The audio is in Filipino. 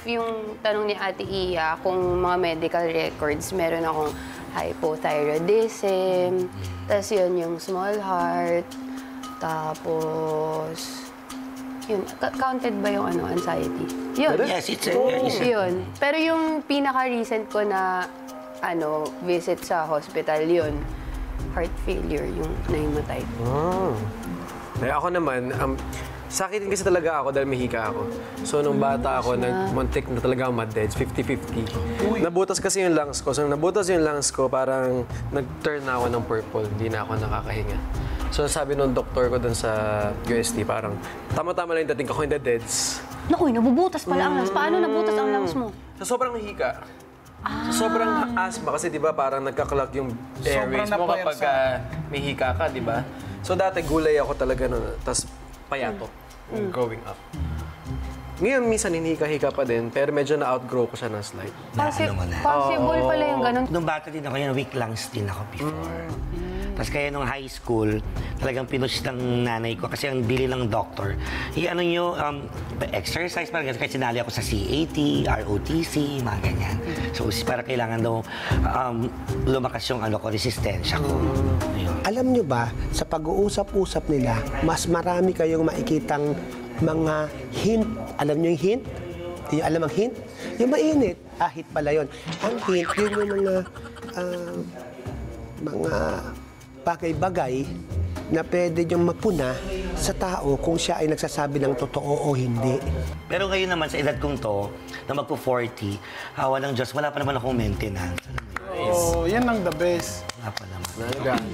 yung tanong ni Ate Iya, kung mga medical records, meron akong hypothyroidism, tapos yun yung small heart, tapos, yun, counted ba yung anxiety? Yun. Yes, it's Yun. Pero yung pinaka-recent ko na visit sa hospital, yun, heart failure, yung nahimatay. Ako naman, sakitin kasi talaga ako dahil mahika ako. So, nung bata ako, nagmuntik na talaga ang mad-deads, 50-50. Nabutas kasi yung lungs ko. So, nung nabutas yung lungs ko, parang nag-turn na ako ng purple. Hindi na ako nakakahinga. So, sabi nung doktor ko dun sa UST, parang tama-tama lang yung dating ko in the deads. Naku, nabubutas pala ang lungs. Paano nabutas ang lungs mo? So, sobrang hika. So, sobrang asthma kasi, di ba, parang nagkaklog yung airways mo kapag may hika ka, di ba? So, dati gulay ako talaga nun, tapos payatot growing up. Ngayon, minsan hinihika-hika pa din, pero medyo na-outgrow ko siya ng slight. Possible pala yung ganun. Nung bata din ako, yung weak lungs din ako before. Tapos kaya nung high school, talagang pinush ng nanay ko kasi ang bili ng doctor. Ano nyo, exercise, parang ganyan. Kaya sinali ako sa CAT, ROTC, mga ganyan. So, para kailangan daw lumakas yung resistensya ko. Ayun. Alam nyo ba, sa pag-uusap-usap nila, mas marami kayong makikitang mga hint. Alam nyo yung hint? Yung alam ang hint? Yung mainit. Hint pala yun. Ang hint, yun yung mga bagay-bagay na pwede niyong mapuna sa tao kung siya ay nagsasabi ng totoo o hindi. Pero ngayon naman, sa edad kong to, na magpo-40, hawa ng Diyos, wala pa naman akong maintenance. Oh, yan ang the best. Wala pa naman. Nalagaan.